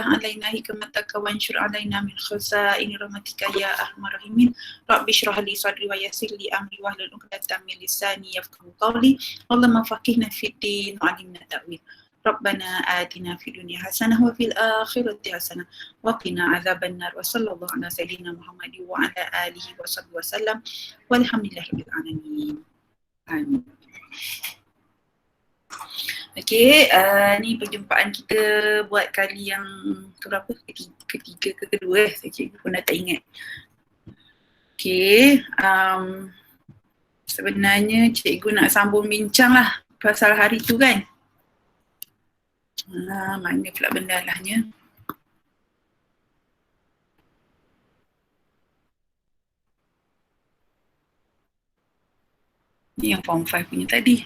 علينا حكمتك وانشر علينا من خزائن رحمتك يا أرحم الراحمين رب اشرح لي صدري ويسر لي أمري واحلل عقدة من لساني يفقهوا قولي اللهم فقهنا في الدين وعلمنا التأويل ربنا آتنا في الدنيا حسنة وفي الآخرة حسنة وقنا عذاب النار وصلى الله على سيدنا محمد وعلى آله وصحبه وسلم والحمد لله رب العالمين. Amin. Okey, ni perjumpaan kita buat kali yang keberapa? Ketiga ke kedua saya cikgu pun dah tak ingat. Okey, sebenarnya cikgu nak sambung bincang lah pasal hari tu kan. Mana pula benda lahnya. Ni yang form 5 punya tadi.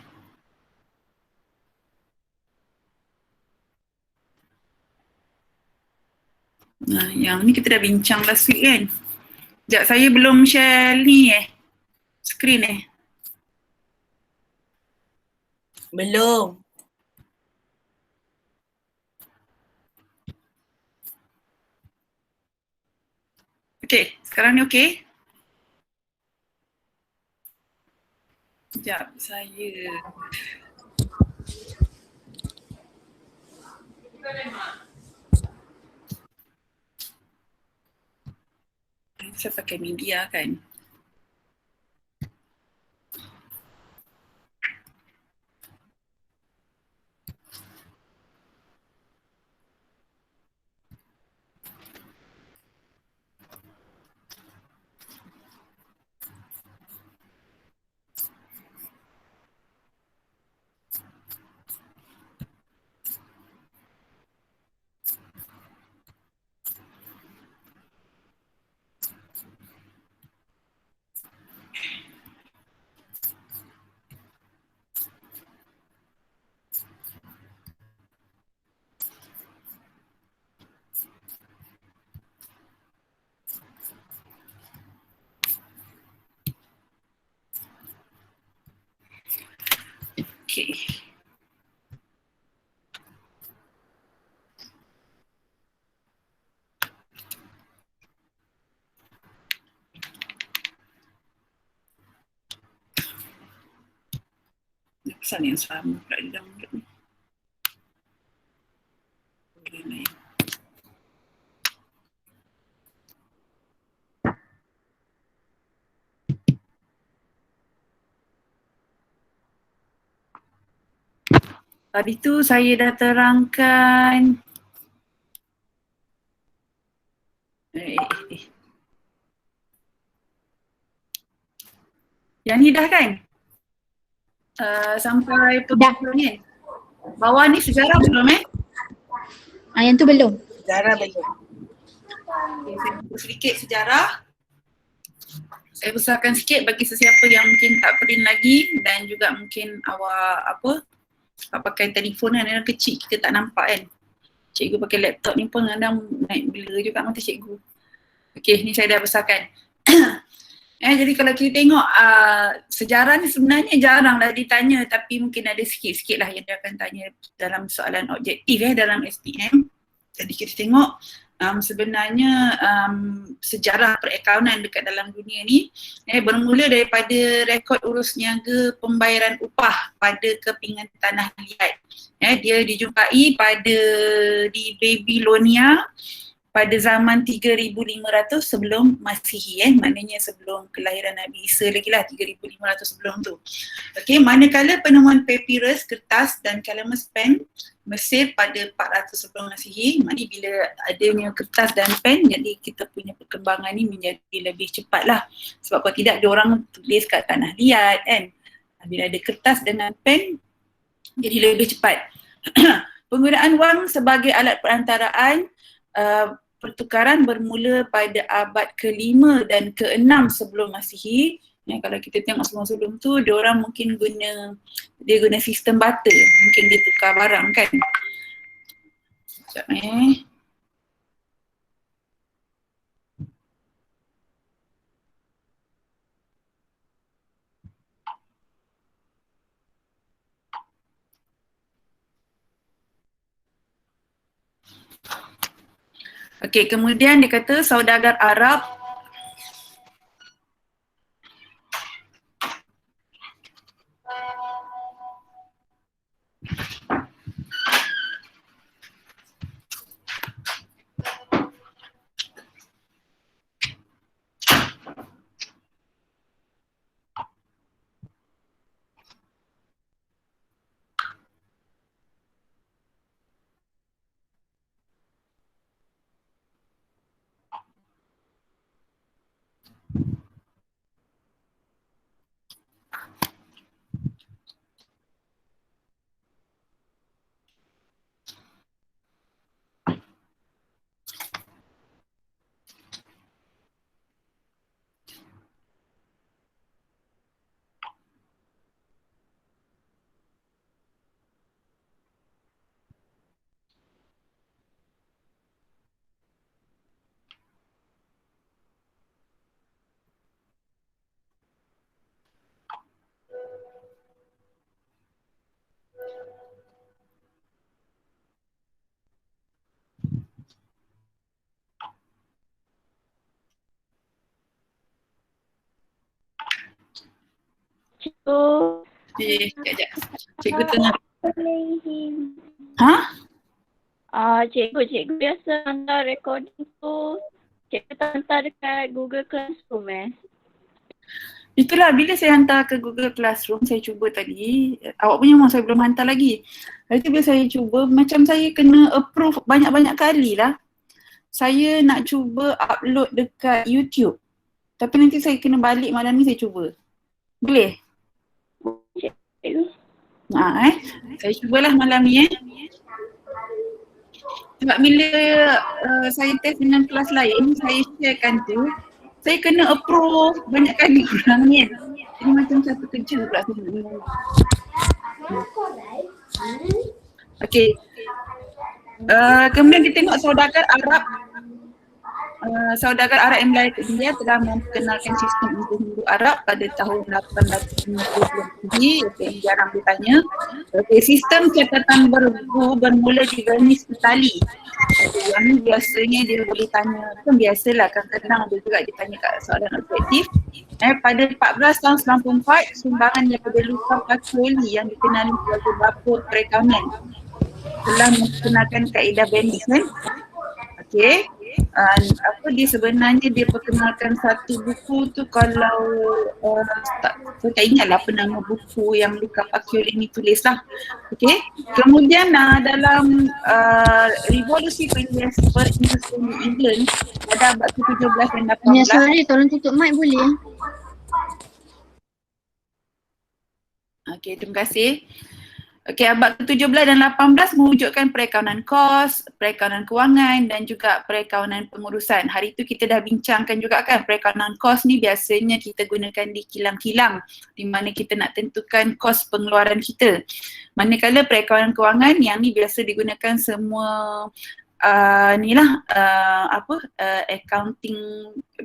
Yang ni kita dah bincang last week kan. Sekejap, saya belum share ni screen Belum. Okey, sekarang ni okey? Sekejap, saya pakai media kan. Okey. Pesan yang sama pula di dalam mulut ni. Boleh naik. Tadi tu saya dah terangkan yang ni dah kan? Sampai perbualan ni. Bawah ni sejarah belum Yang tu belum. Sejarah belum. Okay, saya buka sedikit sejarah. Saya besarkan sikit bagi sesiapa yang mungkin tak print lagi dan juga mungkin awak pakai telefon kan, yang kecil kita tak nampak kan. Cikgu pakai laptop ni pun kadang naik blur juga mata cikgu. Okey, ni saya dah besarkan. Jadi kalau kita tengok sejarah ni sebenarnya jaranglah ditanya, tapi mungkin ada sikit-sikit lah yang dia akan tanya dalam soalan objektif dalam SPM. Jadi kita tengok sebenarnya sejarah perakaunan dekat dalam dunia ni bermula daripada rekod urus niaga pembayaran upah pada kepingan tanah liat. Dia dijumpai di Babylonia pada zaman 3500 sebelum Masihi, maknanya sebelum kelahiran Nabi Isa lagi lah, 3500 sebelum tu. Okey, manakala penemuan papyrus, kertas dan kalamus pen Mesir pada 400 sebelum Masihi, maknanya bila adanya kertas dan pen, jadi kita punya perkembangan ni menjadi lebih cepat lah. Sebab kalau tidak, diorang tulis kat tanah liat kan. Bila ada kertas dengan pen, jadi lebih cepat. Penggunaan wang sebagai alat perantaraan pertukaran bermula pada abad ke-5 dan ke-6 sebelum Masihi. Kalau kita tengok sebelum-sebelum tu, diorang mungkin guna sistem barter, mungkin dia tukar barang kan. Sekejap Okey, kemudian dia kata saudagar Arab Cikgu, Sekejap. Cikgu tengah. bolehin. Ha? Cikgu biasa hantar recording tu. Cikgu tak hantar dekat Google Classroom Itulah bila saya hantar ke Google Classroom, saya cuba tadi. Awak punya memang saya belum hantar lagi. Hari tu bila saya cuba, macam saya kena approve banyak-banyak kali lah. Saya nak cuba upload dekat YouTube. Tapi nanti saya kena balik malam ni saya cuba. Boleh? Cikgu. Saya cubalah malam ni Sebab bila saya test dengan kelas lain, saya sharekan tu, saya kena approve banyak kali orang ni. Jadi macam satu kerja pula sebenarnya. Okey. Kemudian kita tengok saudagar Arab. Saudagar Arab yang berlayar ke India telah memperkenalkan sistem Hindu Arab pada tahun 1850 yang jarang ditanya. Okay, sistem catatan bergu bermula di Venice, Itali. Yang ni biasanya dia boleh tanya, kan biasalah kadang-kadang ada juga dia tanya kat soalan objektif. Pada 14 tahun 94, sumbangan daripada Luca Pacioli yang dikenali sebagai bapa perikanan telah memperkenalkan kaedah Venice kan. Okey. Dia sebenarnya dia perkenalkan satu buku tu kalau saya tak ingatlah apa nama buku yang Luca Pacioli ni tulis lah. Okey. Kemudian dalam revolusi perindustrian di England pada abad ke-17 dan 18. Ya, sorry, tolong tutup mic boleh? Okey, terima kasih. Okey, abad ke-17 dan 18 mewujudkan perakaunan kos, perakaunan kewangan dan juga perakaunan pengurusan. Hari tu kita dah bincangkan juga kan, perakaunan kos ni biasanya kita gunakan di kilang-kilang di mana kita nak tentukan kos pengeluaran kita. Manakala perakaunan kewangan yang ni biasa digunakan semua accounting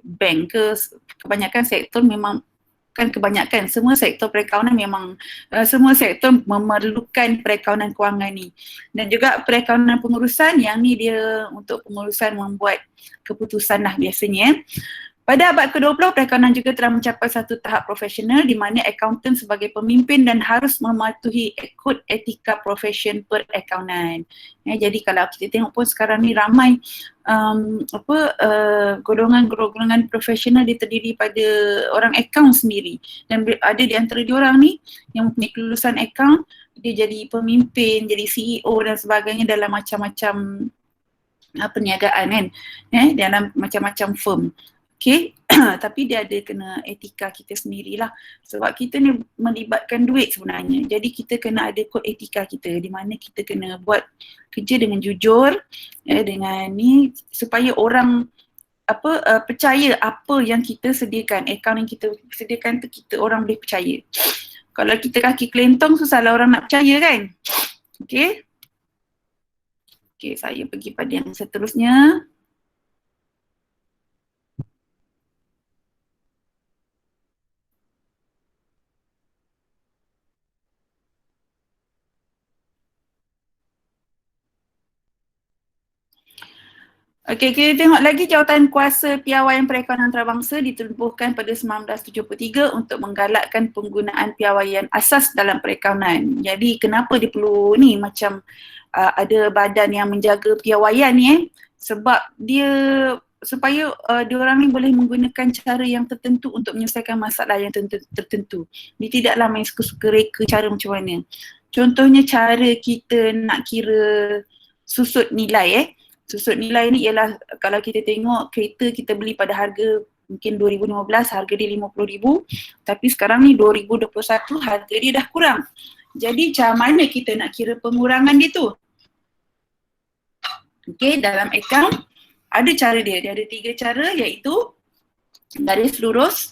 bank ke, kebanyakan sektor memang kebanyakan semua sektor perakaunan memang semua sektor memerlukan perakaunan kewangan ni. Dan juga perakaunan pengurusan yang ni dia untuk pengurusan membuat keputusan lah biasanya. Pada abad ke-20, perakaunan juga telah mencapai satu tahap profesional di mana accountant sebagai pemimpin dan harus mematuhi kod etika profesion perakaunan. Jadi kalau kita tengok pun sekarang ni ramai golongan-golongan profesional dia terdiri pada orang akaun sendiri dan ada di antara diorang ni yang mempunyai kelulusan akaun, dia jadi pemimpin, jadi CEO dan sebagainya dalam macam-macam perniagaan kan, dalam macam-macam firm. Okay, tapi dia ada kena etika kita sendirilah sebab kita ni melibatkan duit sebenarnya. Jadi kita kena ada kod etika kita di mana kita kena buat kerja dengan jujur, dengan ni supaya orang percaya apa yang kita sediakan, akaun yang kita sediakan tu orang boleh percaya. Kalau kita kaki kelentong susahlah orang nak percaya kan. Okay. Okay, saya pergi pada yang seterusnya. Okey, kita tengok lagi jawatan kuasa piawaian perekonomian antarabangsa ditubuhkan pada 1973 untuk menggalakkan penggunaan piawaian asas dalam perekonomian. Jadi kenapa dia perlu ni macam ada badan yang menjaga piawaian ni sebab dia supaya diorang ni boleh menggunakan cara yang tertentu untuk menyelesaikan masalah yang tertentu. Dia tidaklah main suka-suka reka cara macam mana. Contohnya cara kita nak kira susut nilai susut nilai ni ialah kalau kita tengok kereta kita beli pada harga mungkin 2015 harga dia 50,000 tapi sekarang ni 2021 harga dia dah kurang. Jadi macam mana kita nak kira pengurangan dia tu? Okey, dalam akaun ada cara dia ada 3 cara iaitu garis lurus,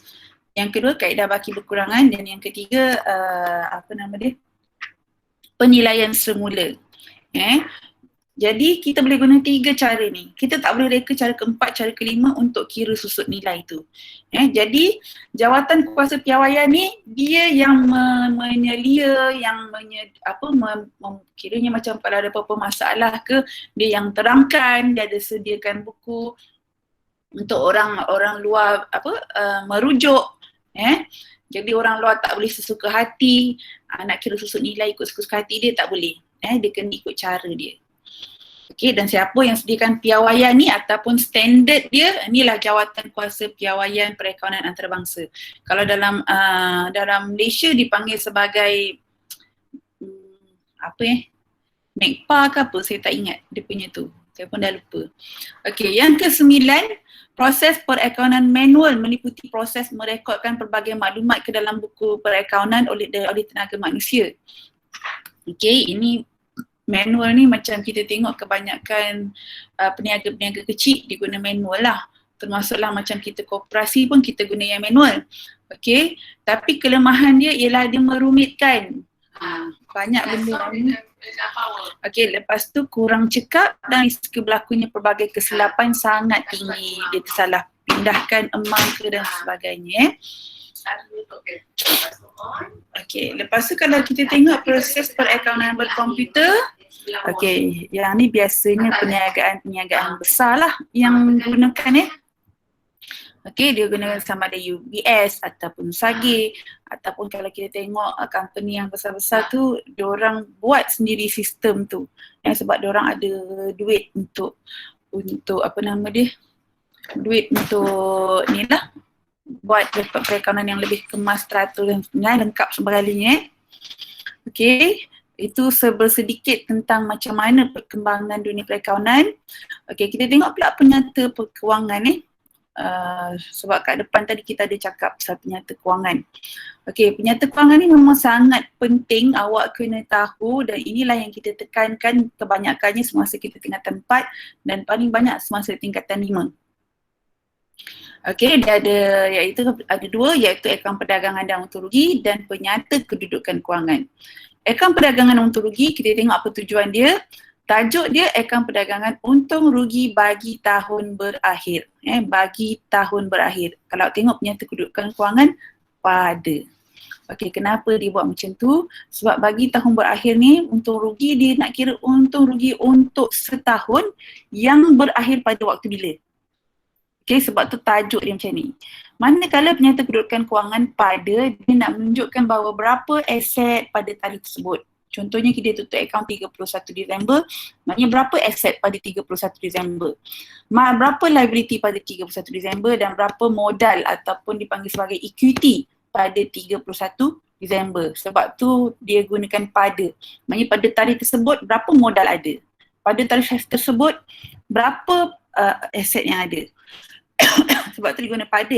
yang kedua kaedah baki berkurangan dan yang ketiga penilaian semula. Jadi kita boleh guna 3 cara ni. Kita tak boleh reka cara keempat, cara kelima untuk kira susut nilai tu. Jadi jawatan kuasa piawaian ni dia yang menyelia, yang kiranya macam kalau ada apa-apa masalah ke, dia yang terangkan, dia ada sediakan buku untuk orang luar merujuk. Jadi orang luar tak boleh sesuka hati, nak kira susut nilai ikut sesuka hati dia tak boleh. Dia kena ikut cara dia. Okey, dan siapa yang sediakan piawaian ni ataupun standard dia, inilah jawatan kuasa piawaian perekonomian antarabangsa. Kalau dalam Malaysia dipanggil sebagai MECPA ke apa, saya tak ingat dia punya tu. Saya pun dah lupa. Okey, yang ke-9, proses perekonomian manual meliputi proses merekodkan pelbagai maklumat ke dalam buku perekonomian oleh tenaga manusia. Okey, ini manual ni macam kita tengok kebanyakan peniaga-peniaga kecil dia guna manual lah. Termasuklah macam kita koperasi pun kita guna yang manual. Okey, tapi kelemahan dia ialah dia merumitkan. Banyak benda ni. Okey, lepas tu kurang cekap dan risiko berlakunya pelbagai kesilapan sangat tinggi. Dia tersalah pindahkan emang ke dan sebagainya. Okey, lepas tu kalau kita tengok proses perekonomian berkomputer, okey, yang ni biasanya perniagaan besar lah yang gunakan Okey, dia gunakan sama ada UBS ataupun SAGE ataupun kalau kita tengok company yang besar-besar tu, diorang buat sendiri sistem tu. Sebab diorang ada duit untuk duit untuk ni lah, buat perekonomian yang lebih kemas, teratur dan lengkap sebagainya. Okey, itu sedikit tentang macam mana perkembangan dunia perekonomian. Okey, kita tengok pula penyata kewangan sebab kat depan tadi kita ada cakap pasal penyata kewangan. Okey, penyata kewangan ni memang sangat penting, awak kena tahu dan inilah yang kita tekankan kebanyakannya semasa kita tingkatan 4 dan paling banyak semasa tingkatan 5. Okey, dia ada 2 iaitu akaun perdagangan dan untung rugi dan penyata kedudukan kewangan. Akaun perdagangan untung rugi, kita tengok apa tujuan dia. Tajuk dia akaun perdagangan untung rugi bagi tahun berakhir. Bagi tahun berakhir. Kalau tengok penyata kedudukan kewangan, pada. Okey, kenapa dia buat macam tu? Sebab bagi tahun berakhir ni, untung rugi dia nak kira untung rugi untuk setahun yang berakhir pada waktu bila. Okey, sebab tu tajuk dia macam ni. Manakala penyata kedudukan kewangan pada, dia nak menunjukkan bahawa berapa aset pada tarikh tersebut. Contohnya kita tutup akaun 31 Disember, maknanya berapa aset pada 31 Disember. Berapa liability pada 31 Disember dan berapa modal ataupun dipanggil sebagai equity pada 31 Disember. Sebab tu dia gunakan pada. Maknanya pada tarikh tersebut berapa modal ada. Pada tarikh tersebut berapa aset yang ada. Sebab tu dia guna pada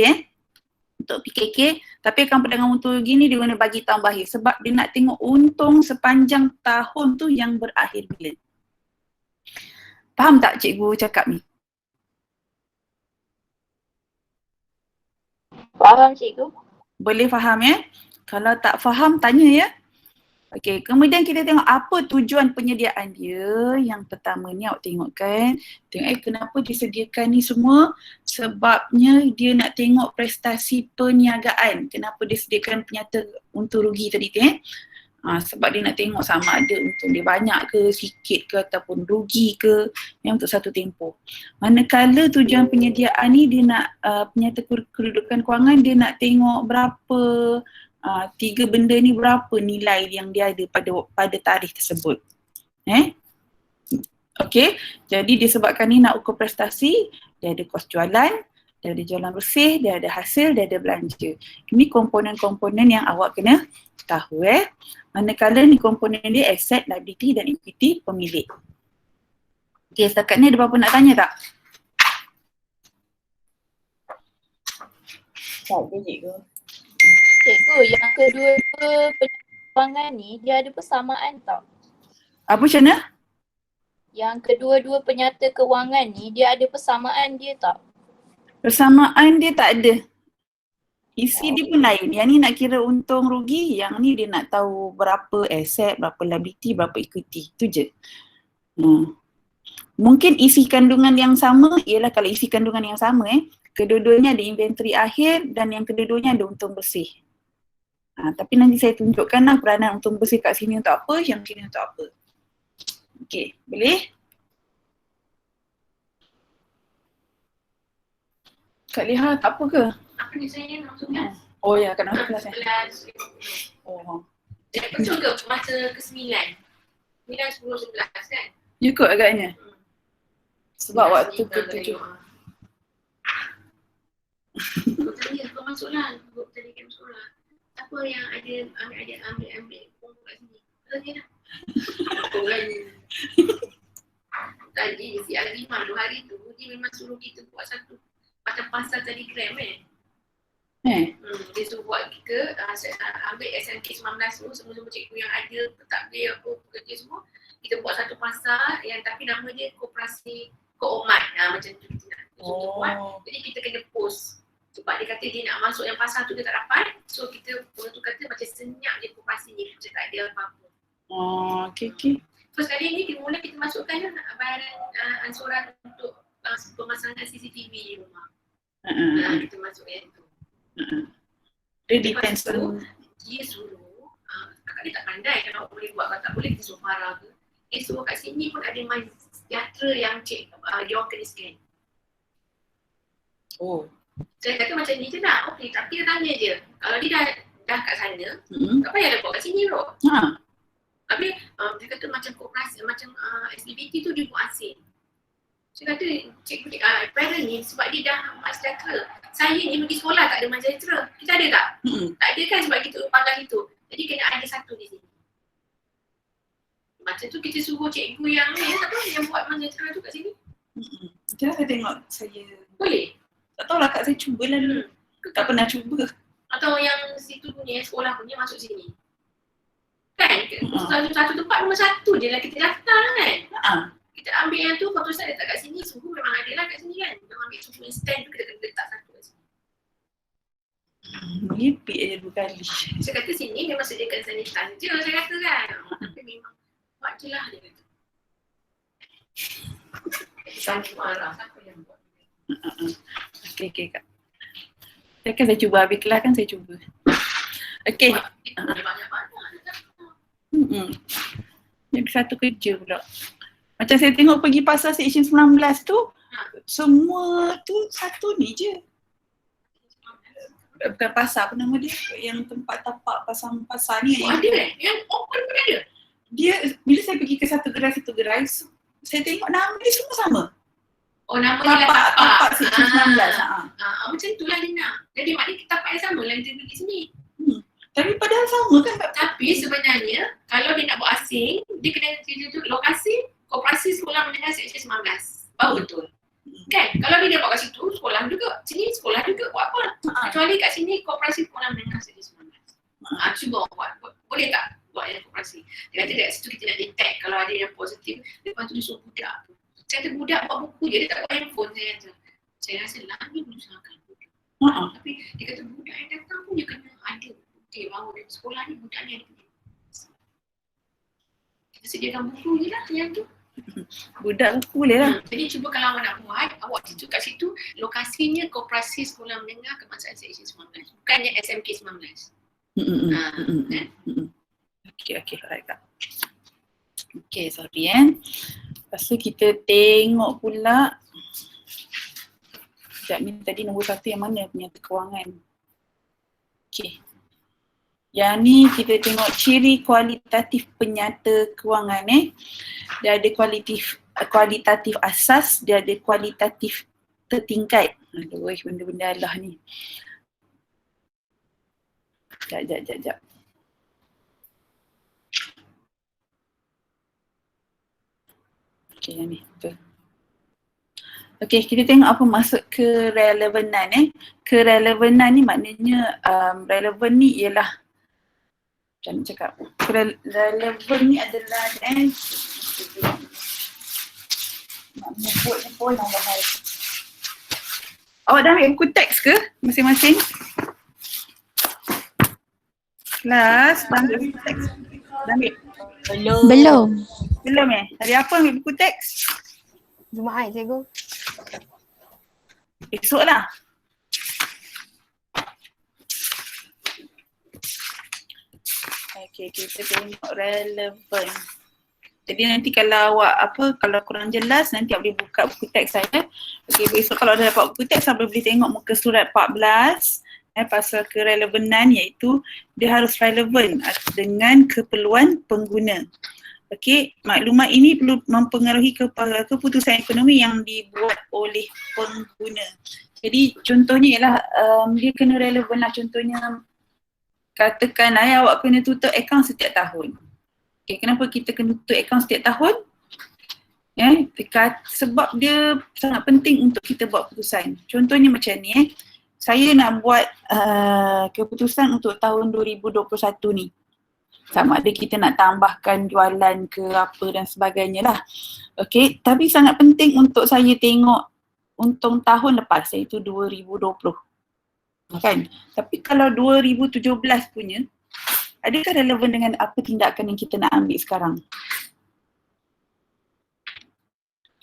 untuk PKK, tapi akaun perdagangan untung rugi ni dia guna bagi tahun berakhir sebab dia nak tengok untung sepanjang tahun tu yang berakhir bila. Faham tak cikgu cakap ni? Faham cikgu. Boleh faham Kalau tak faham tanya ya. Okey, kemudian kita tengok apa tujuan penyediaan dia. Yang pertama ni awak tengok kan. Tengok kenapa disediakan ni semua. Sebabnya dia nak tengok prestasi perniagaan. Kenapa dia sediakan penyata untung rugi tadi tu Sebab dia nak tengok sama ada untung dia banyak ke, sikit ke ataupun rugi ke yang untuk satu tempoh. Manakala tujuan penyediaan ni dia nak penyata kedudukan kewangan dia nak tengok berapa tiga benda ni berapa nilai yang dia ada pada tarikh tersebut. Okey, jadi disebabkan ni nak ukur prestasi, dia ada kos jualan, dia ada jualan bersih, dia ada hasil, dia ada belanja. Ini komponen-komponen yang awak kena tahu Manakala ni komponen dia asset, liability dan equity pemilik. Okey, setakat ni ada apa-apa nak tanya tak? Tak je cikgu. Cikgu, yang kedua-dua penyerangan ni dia ada persamaan tau. Apa macam mana? Yang kedua-dua penyata kewangan ni dia ada persamaan dia tak? Persamaan dia tak ada. Isi dia pun lain. Yang ni nak kira untung rugi, yang ni dia nak tahu berapa aset, berapa liability, berapa equity. Itu je. Mungkin isi kandungan yang sama ialah kalau isi kandungan yang sama kedua-duanya ada inventory akhir dan yang kedua-duanya ada untung bersih. Tapi nanti saya tunjukkanlah peranan untung bersih kat sini untuk apa, yang sini untuk apa. Okey, boleh? Kak Liha tak apa ke? Apa ni saya nak masuk kelas? Oh ya, kan masuk kelas Kelas. Oh. Jadi betul ke masa ke-9? 9, 10, 11 kan? Ya kot agaknya. Sebab waktu ke-7. Kau tanya, kau masuklah. Kau tadi kan masuklah. Apa yang ada ambil pokok kat sini? Kau tanya lah. Kau tanya. Tadi si Azimah 2 hari tu, dia memang suruh kita buat satu macam pasal Telegram dia suruh buat kita ambil SMK 19 tu, semua-semua cikgu yang ada, pentadbir apa, pekerja semua, kita buat satu pasal yang tapi nama dia Koperasi Koomat. Macam tu kita nak buat. Jadi kita kena post. Sebab dia kata dia nak masuk yang pasal tu dia tak dapat. So kita tu kata macam senyap je koperasi ni, macam tak ada apa-apa. Okey. First kali ni mula kita masukkan bayaran ansuran untuk pemasangan CCTV di rumah. Kita masuk yang tu. Dia depends on dia suruh, kakak dia tak pandai kalau boleh buat, kalau tak boleh kita suruh Farah ke. Dia suruh kat sini pun ada My Sejahtera yang dia orang kena scan. Saya kata macam ni je nak, okey, tapi dia tanya je. Kalau dia dah kat sana, tak payah dah buat kat sini bro. Tapi dia kata macam koperasi, macam SDBT tu dia buat asing. Saya kata, cikgu parent ni sebab dia dah My Sejahtera. Saya ni pergi sekolah tak ada My Sejahtera. Kita ada tak? Tak ada kan sebab kita pakai itu. Jadi kena ada satu di sini. Macam tu kita suruh cikgu yang ni, yang buat My Sejahtera tu kat sini. Macam saya tengok saya. Boleh? Tak tahulah kak, saya cubalah dulu. Tak pernah cuba. Atau yang situ punya, sekolah punya masuk sini. Kan? Satu tempat nombor satu je lah kita daftar kan? Kita ambil yang tu, foto saya letak kat sini, suhu memang ada lah kat sini kan. Kita ambil tu punya stand tu, kita kena letak satu kat sini. Melipik je 2 kali. Saya kata sini memang sediakan sanitizer je, saya kata kan. Tapi memang buat je lah dia kata. Sampai marah, siapa yang buat? Okey kak. Saya cuba habis kelas kan saya cuba. Okey. Jadi satu kerja pula. Macam saya tengok pergi pasar Seksyen 19 tu, semua tu satu ni je. Bukan pasar, apa nama dia? Yang tempat tapak pasar ni. Ada yang open pun ada. Dia, bila saya pergi ke satu gerai, saya tengok nama dia semua sama. Oh, nama dia lah tapak Seksyen 19. Macam tu lah dia nak. Jadi maknanya tapak yang sama lah yang dia pergi sini. Tapi padahal sama kan? Tapi sebenarnya, kalau dia nak buat asing, dia kena tuju lokasi Koperasi Sekolah Menengah Seksyen 19. Baru betul. Kan? Kalau dia buat kat situ, sekolah juga. Sini sekolah juga, buat apa? Kecuali kat sini Koperasi Sekolah Menengah Seksyen 19. Cuba buat. Boleh tak buat yang koperasi? Dia kata dekat situ kita nak detect kalau ada yang positif. Lepas tu dia suruh budak tu. Saya kata budak buat buku je, dia tak buat handphone. Saya rasa lagi menyusahkan budak. Tapi dia kata budak yang datang pun dia kena ada bukti bahawa dari sekolah ni budak ni ada bukti. Kita sediakan buku je lah yang tu. Budak buku boleh lah. Jadi cuba kalau awak nak buat, awak tunjuk kat situ lokasinya Koperasi Sekolah Menengah Kebangsaan Seksyen 19. Bukannya SMK 19. Kan? Okay, alright Kak. Okay, sorry Lepas tu kita tengok pula. Sekejap ni tadi nombor 1 yang mana penyata kewangan. Okay. Yang ni kita tengok ciri kualitatif penyata kewangan Dia ada kualitatif asas, dia ada kualitatif tertingkat. Aduh, benda-benda Allah ni. Sekejap. Okay, yang ni. Betul. Okay, kita tengok apa maksud kerelevanan Kerelevanan ni maknanya relevan ni ialah macam nak cakap. Relevan ni adalah nak menyebut ni pun yang bahaya. Awak dah ambil buku teks ke masing-masing? Kelas, dah ambil buku teks? Dah ambil? Belum. Belum Hari apa ambil buku teks? Jumaat cikgu. Esok lah. Okay, kita tengok relevan. Jadi nanti kalau awak kalau kurang jelas nanti awak boleh buka buku teks saya. Okay, besok kalau dah dapat buku teks awak boleh tengok muka surat 14 pasal kerelevanan, iaitu dia harus relevan dengan keperluan pengguna. Okey, maklumat ini perlu mempengaruhi keputusan ekonomi yang dibuat oleh pengguna. Jadi contohnya ialah dia kena relevan lah. Contohnya katakan awak kena tutup akaun setiap tahun. Okey, kenapa kita kena tutup akaun setiap tahun? Sebab dia sangat penting untuk kita buat keputusan. Contohnya macam ni saya nak buat keputusan untuk tahun 2021 ni. Sama ada kita nak tambahkan jualan ke apa dan sebagainya lah. Okay, tapi sangat penting untuk saya tengok untung tahun lepas, iaitu 2020. Kan? Tapi kalau 2017 punya, adakah relevan dengan apa tindakan yang kita nak ambil sekarang?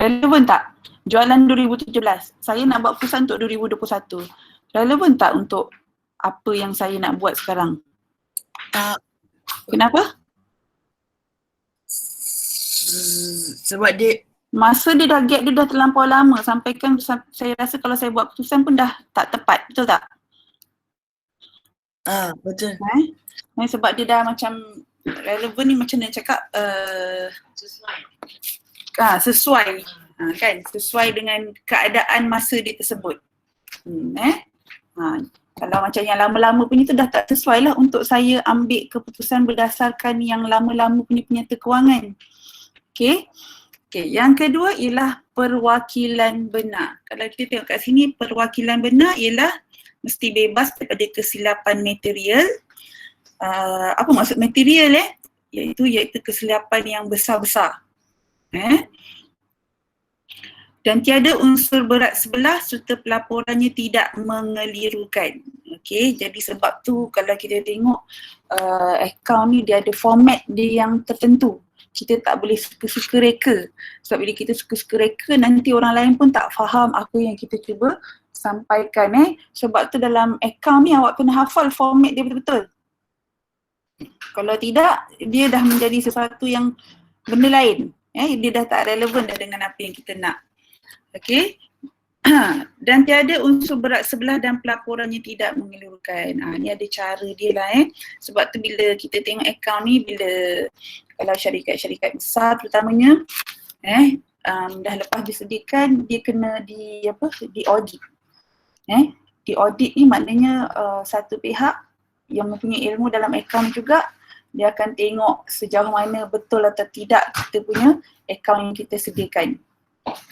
Relevan tak? Jualan 2017, saya nak buat keputusan untuk 2021. Relevan tak untuk apa yang saya nak buat sekarang? Tak. Kenapa? Sebab dia Masa dia dah gap dia dah terlampau lama, sampaikan saya rasa kalau saya buat keputusan pun dah tak tepat, betul tak? betul. Sebab dia dah macam relevan ni macam nak cakap sesuai kan, sesuai dengan keadaan masa dia tersebut. Kalau macam yang lama-lama punya tu dah tak sesuai lah untuk saya ambil keputusan berdasarkan yang lama-lama punya penyata kewangan. Okay, yang kedua ialah perwakilan benar. Kalau kita tengok kat sini, perwakilan benar ialah mesti bebas daripada kesilapan material. Apa maksud material iaitu kesilapan yang besar-besar. Dan tiada unsur berat sebelah serta pelaporannya tidak mengelirukan. Okey, jadi sebab tu kalau kita tengok akaun ni dia ada format dia yang tertentu. Kita tak boleh suka-suka reka. Sebab bila kita suka-suka reka nanti orang lain pun tak faham apa yang kita cuba sampaikan. Sebab tu dalam akaun ni awak kena hafal format dia betul-betul. Kalau tidak, dia dah menjadi sesuatu yang benda lain. Dia dah tak relevan dah dengan apa yang kita nak. Okey. Dan tiada unsur berat sebelah dan pelaporannya tidak mengelirukan. Ni ada cara dia lah Sebab tu bila kita tengok akaun ni, bila kalau syarikat-syarikat besar terutamanya dah lepas disediakan, dia kena di audit. Di audit ni maknanya satu pihak yang mempunyai ilmu dalam akaun juga, dia akan tengok sejauh mana betul atau tidak kita punya akaun yang kita sediakan.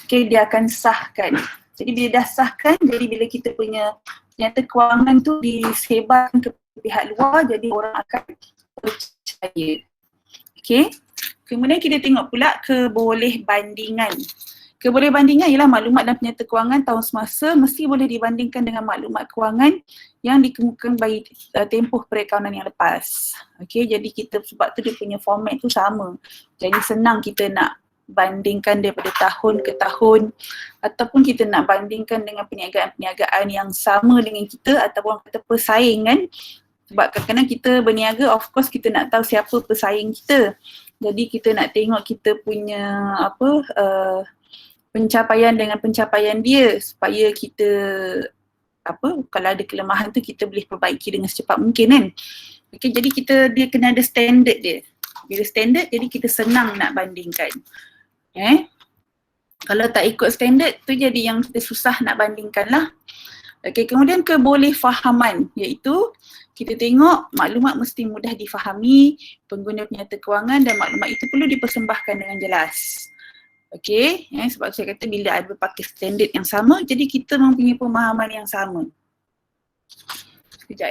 Okay, dia akan sahkan. Jadi bila dah sahkan, jadi bila kita punya penyata kewangan tu disebarkan ke pihak luar, jadi orang akan percaya. Okay. Kemudian kita tengok pula kebolehbandingan. Kebolehbandingan ialah maklumat dan penyata kewangan tahun semasa mesti boleh dibandingkan dengan maklumat kewangan yang dikemukakan bagi tempoh perakaunan yang lepas. Okay, jadi kita sebab tu dia punya format tu sama. Jadi senang kita nak bandingkan daripada tahun ke tahun, ataupun kita nak bandingkan dengan perniagaan-perniagaan yang sama dengan kita ataupun kata persaingan. Sebab kadang-kadang kita berniaga, of course kita nak tahu siapa pesaing kita. Jadi kita nak tengok kita punya pencapaian dengan pencapaian dia supaya kita kalau ada kelemahan tu kita boleh perbaiki dengan secepat mungkin kan. Okay, jadi dia kena ada standard dia. Bila standard jadi kita senang nak bandingkan. Kalau tak ikut standard tu jadi yang kita susah nak bandingkan lah. Okay, kemudian kebolehfahaman iaitu kita tengok maklumat mesti mudah difahami pengguna penyata kewangan dan maklumat itu perlu dipersembahkan dengan jelas. Okay, sebab saya kata bila ada pakai standard yang sama jadi kita mempunyai pemahaman yang sama. Sekejap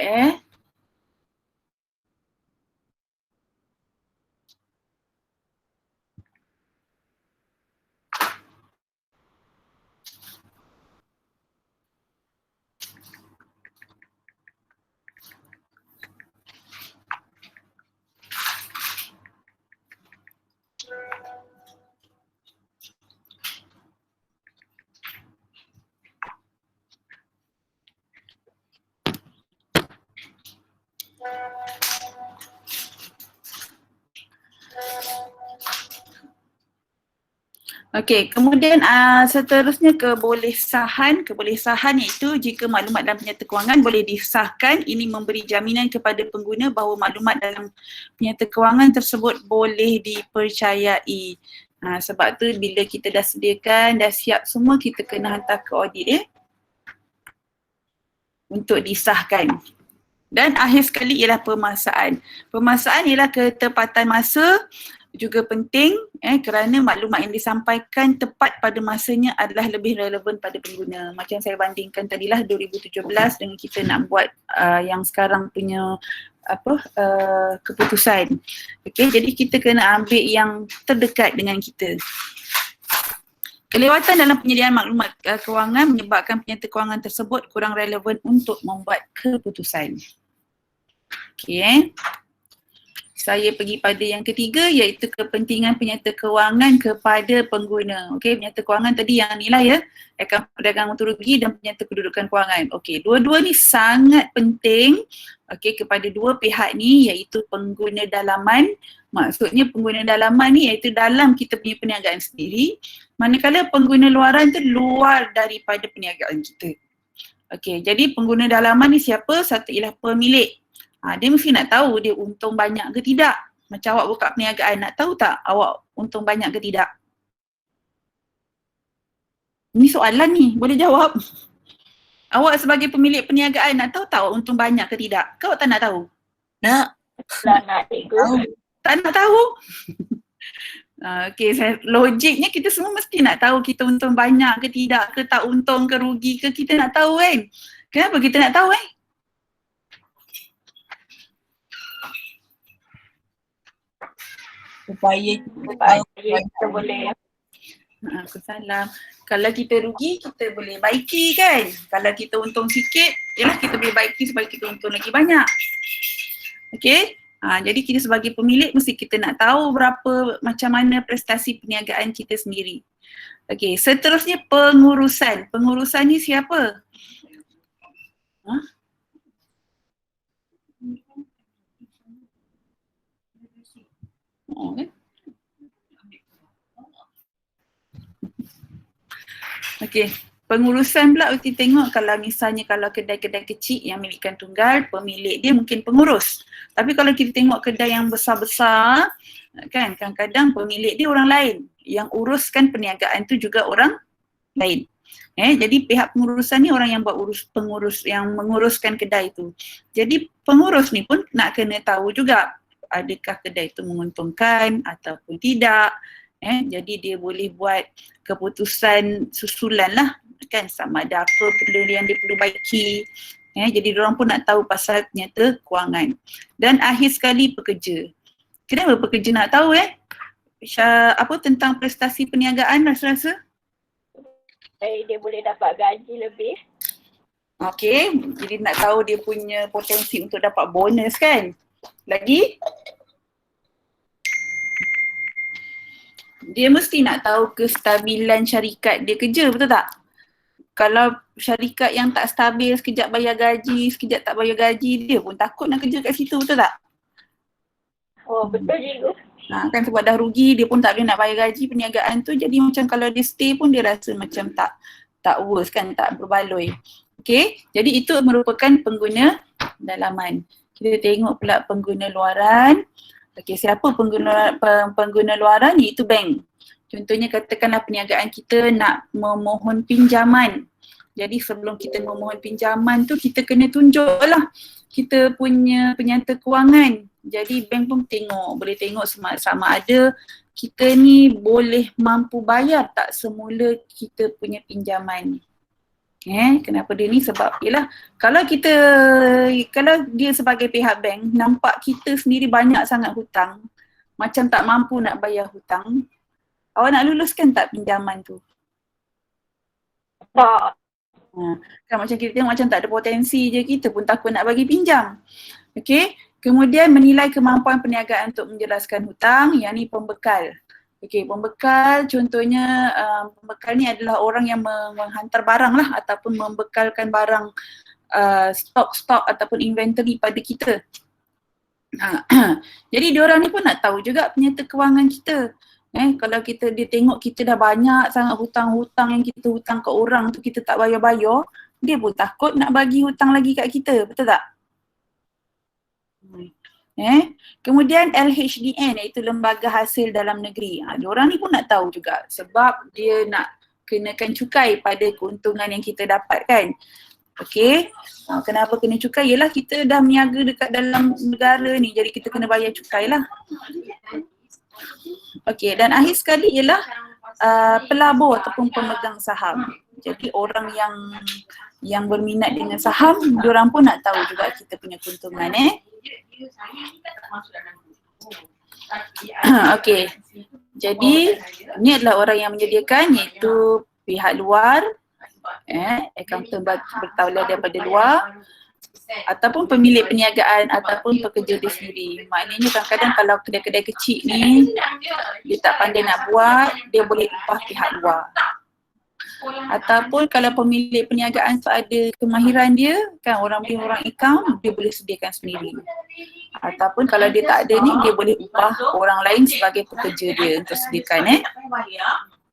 Okey, kemudian seterusnya kebolesahan. Kebolesahan iaitu jika maklumat dalam penyata kewangan boleh disahkan, ini memberi jaminan kepada pengguna bahawa maklumat dalam penyata kewangan tersebut boleh dipercayai. Sebab tu bila kita dah sediakan, dah siap semua, kita kena hantar ke audit untuk disahkan. Dan akhir sekali ialah pemaksaan. Pemaksaan ialah ketepatan masa juga penting kerana maklumat yang disampaikan tepat pada masanya adalah lebih relevan pada pengguna. Macam saya bandingkan tadilah 2017 dengan kita nak buat yang sekarang punya keputusan. Okey, jadi kita kena ambil yang terdekat dengan kita. Kelewatan dalam penyediaan maklumat kewangan menyebabkan penyata kewangan tersebut kurang relevan untuk membuat keputusan. Okey. Saya pergi pada yang ketiga iaitu kepentingan penyata kewangan kepada pengguna. Okey, penyata kewangan tadi yang ni lah akaun perdagangan untung rugi dan penyata kedudukan kewangan. Okey, dua-dua ni sangat penting kepada dua pihak ni iaitu pengguna dalaman. Maksudnya pengguna dalaman ni iaitu dalam kita punya perniagaan sendiri, manakala pengguna luaran tu luar daripada perniagaan kita. Okey, jadi pengguna dalaman ni siapa? Satu ialah pemilik. Dia mesti nak tahu dia untung banyak ke tidak. Macam awak buka perniagaan, nak tahu tak awak untung banyak ke tidak? Ini soalan ni, boleh jawab. Awak sebagai pemilik perniagaan nak tahu tak awak untung banyak ke tidak? Kau tak nak tahu? Nak. Nak cikgu. Tak nak tahu? Okey, logiknya kita semua mesti nak tahu kita untung banyak ke tidak ke, tak untung ke rugi ke, kita nak tahu kan? Kenapa kita nak tahu Supaya kita boleh. Aku salam. Kalau kita rugi, kita boleh baiki kan? Kalau kita untung sikit, yalah kita boleh baiki supaya kita untung lagi banyak. Okey? Jadi kita sebagai pemilik mesti kita nak tahu macam mana prestasi perniagaan kita sendiri. Okey, seterusnya pengurusan. Pengurusan ni siapa? Okey, pengurusan pula kita tengok kalau misalnya kalau kedai-kedai kecil yang milikkan tunggal, pemilik dia mungkin pengurus. Tapi kalau kita tengok kedai yang besar-besar, kan kadang-kadang pemilik dia orang lain. Yang uruskan perniagaan tu juga orang lain. Jadi pihak pengurusan ni orang yang yang menguruskan kedai tu. Jadi pengurus ni pun nak kena tahu juga adakah kedai itu menguntungkan ataupun tidak. Jadi dia boleh buat keputusan susulan lah kan, sama ada apa yang dia perlu baiki. Jadi diorang pun nak tahu pasal penyata kewangan. Dan akhir sekali pekerja. Kenapa pekerja nak tahu apa tentang prestasi perniagaan rasa-rasa? Dia boleh dapat gaji lebih. Okey, jadi nak tahu dia punya potensi untuk dapat bonus kan. Lagi? Dia mesti nak tahu kestabilan syarikat dia kerja, betul tak? kalau syarikat yang tak stabil, sekejap bayar gaji, sekejap tak bayar gaji, dia pun takut nak kerja kat situ, betul tak? Oh, betul cikgu. Kan sebab dah rugi, dia pun tak boleh nak bayar gaji perniagaan tu, jadi macam kalau dia stay pun dia rasa macam tak worth kan, tak berbaloi. Okay, jadi itu merupakan pengguna dalaman. Kita tengok pula pengguna luaran. Okay, siapa pengguna luaran? Iaitu bank. Contohnya katakanlah perniagaan kita nak memohon pinjaman. Jadi sebelum kita memohon pinjaman tu kita kena tunjuklah kita punya penyata kewangan. Jadi bank pun boleh tengok sama ada kita ni boleh mampu bayar tak semula kita punya pinjaman. Kenapa dia ni? Sebab yelah kalau dia sebagai pihak bank nampak kita sendiri banyak sangat hutang, macam tak mampu nak bayar hutang, awak nak luluskan tak pinjaman tu? Tak. Kan macam kita tengok macam tak ada potensi je, kita pun takut nak bagi pinjam. Okay, kemudian menilai kemampuan perniagaan untuk menjelaskan hutang, yang ni pembekal. Okay, pembekal contohnya pembekal ni adalah orang yang menghantar barang lah ataupun membekalkan barang stok ataupun inventory pada kita. Jadi diorang ni pun nak tahu juga penyata kewangan kita. Kalau dia tengok kita dah banyak sangat hutang-hutang yang kita hutang ke orang tu kita tak bayar-bayar, dia pun takut nak bagi hutang lagi kat kita, betul tak? Kemudian LHDN iaitu Lembaga Hasil Dalam Negeri. Diorang ni pun nak tahu juga sebab dia nak kenakan cukai pada keuntungan yang kita dapatkan. Okey, kenapa kena cukai? Yelah kita dah berniaga dekat dalam negara ni, jadi kita kena bayar cukai lah. Okey, dan akhir sekali ialah pelabur ataupun pemegang saham. Jadi orang yang berminat dengan saham, diorang pun nak tahu juga kita punya keuntungan. Okey, jadi ni adalah orang yang menyediakan, iaitu pihak luar, accountant bertauliah daripada luar, ataupun pemilik perniagaan ataupun pekerja dia sendiri. Maknanya kadang-kadang kalau kedai-kedai kecil ni dia tak pandai nak buat, dia boleh upah pihak luar. Ataupun kalau pemilik perniagaan tu ada kemahiran dia, kan orang account, dia boleh sediakan sendiri. Ataupun kalau dia tak ada ni, dia boleh upah orang lain sebagai pekerja dia untuk sediakan.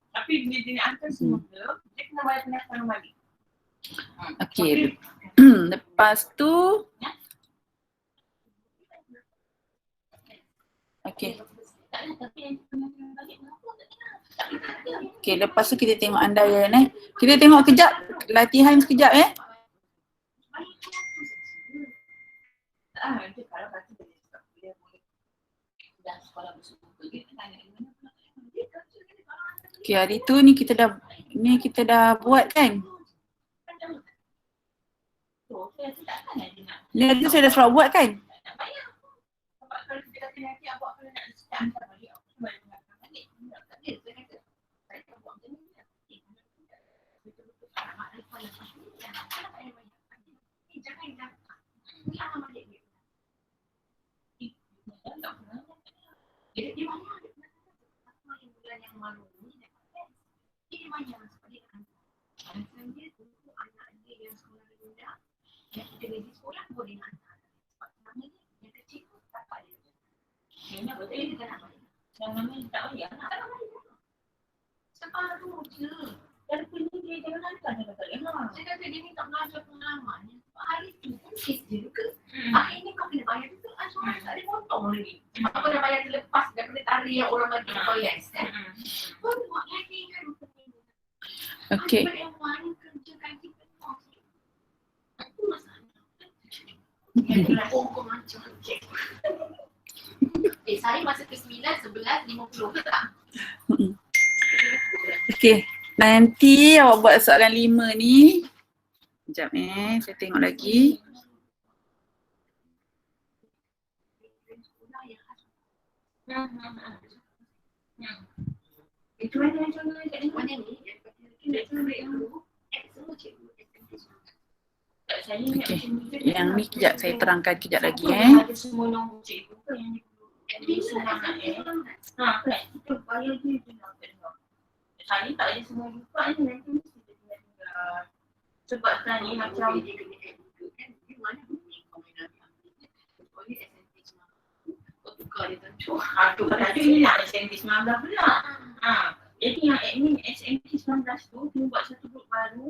Tapi bila dia nak hantar semua dia kena bayar pendaftaran balik. Okey. Lepas tu Okey, lepas tu kita tengok andaian Kita tengok kejap, latihan sekejap Okey, hari tu ni kita dah buat kan? Ni hari tu saya dah suruh buat kan? Akhirnya kau kena bayar juga, tak ada potong lagi. Kau dah bayar terlepas daripada tarikh yang orang bagi kau yes kan. Kau buat lagi kan. Okey. Saya masa ke 9, 11, 50 ke tak? Okey, nanti awak buat soalan 5 ni. Sekejap saya tengok lagi. Itu ada contoh kat mana ni? Okey, yang ni kejap saya terangkan kejap lagi Ada semua nombor cikgu ke yang di semua anak kan? Kita bayar dia je nak. Saya tak ada semua buka ni, nanti mesti dia tinggal Sebab tadi macam dia kena add juga kan. Dia mana bunyi kau main ambil. Kau ni SNP 19. Kau tukar dia tentu. tu tadi ni nak SMT 19 pula. Jadi yang admin SMT 19 tu dia buat satu grup baru.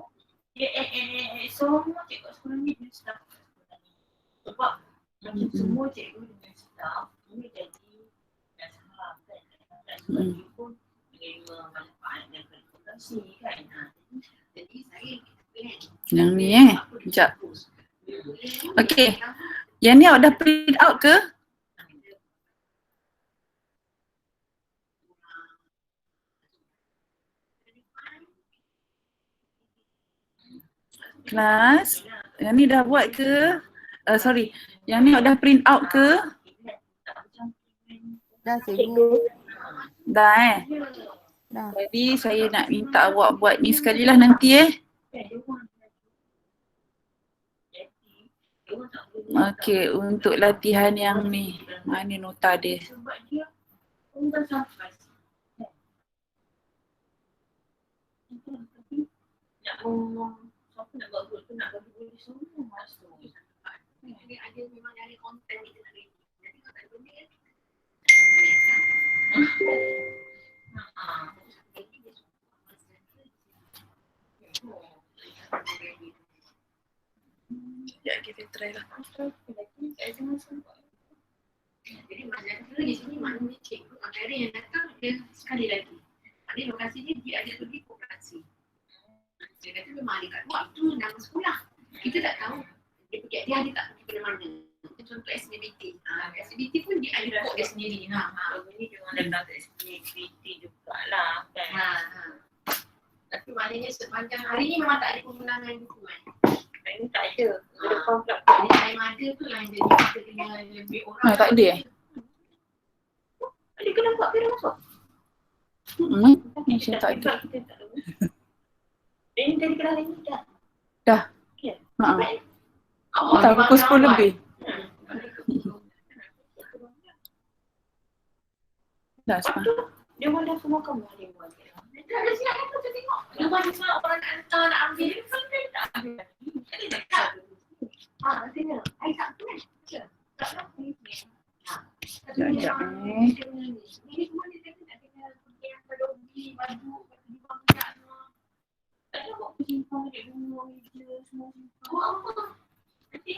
Dia add semua cikgu sekolah ni dengan staff sekolah ni. Sebab macam semua cikgu dengan staff ni jadi dah faham kan. Dan sebab dia pun menerima manfaat dan verifikasi kan. Jadi saya kan. Yang ni sekejap. Okey. Yang ni awak dah print out ke? Kelas, yang ni dah buat ke? Sorry, yang ni awak dah print out ke? Dah cikgu. Dah Dah. Jadi saya nak minta awak buat ni sekali lah nanti Okey, untuk latihan yang ni. Mana nota dia? Sebab dia dah sampai. Nak ngomong, siapa nak buat group tu nak bagi boleh semua masuk. Jadi ada memang ada konten kita nak ready. Jadi kau tak ada benda kan? Ya, kita try lah. Jadi maknanya di sini maknanya cikgu antara yang datang dia sekali lagi. Ada lokasi dia ada pergi koperasi. Dia kata memang ada kat luar tu nama sekolah. Kita tak tahu. Dia ada tak pergi ke mana. Contoh SBBT. SBBT pun dia ada kod dia sendiri. Ini dengan data SPT jugalah kan. Tapi maknanya sepanjang hari ni memang tak ada pemenangan dukungan. Ini tak ada. Ada konflik. Jadi time ada tu lah yang jadi kita kena lebih orang. Tak ada Dia kena buat kena masuk. Ni saya tak ada. Ini dari kelas ini dah. Dah? Ya. Tak, pukul 10 lebih. Dah sekarang. Dia pun dah semua kamu ada buat. Dia ada siap apa tu tengok. Dia banyak sangat orang nak hantar nak ambil. Dia pun dia tak ambil lagi. Jadi dah tak. Nantinya. Saya tak tu kan. Tak tahu. Sekejap Ini semua dia kata nak kena pergi yang pelogi, baju, baju bangsa semua. Tak tahu buat simpan, dia bunuh, dia semua simpan. Buat apa? Nanti,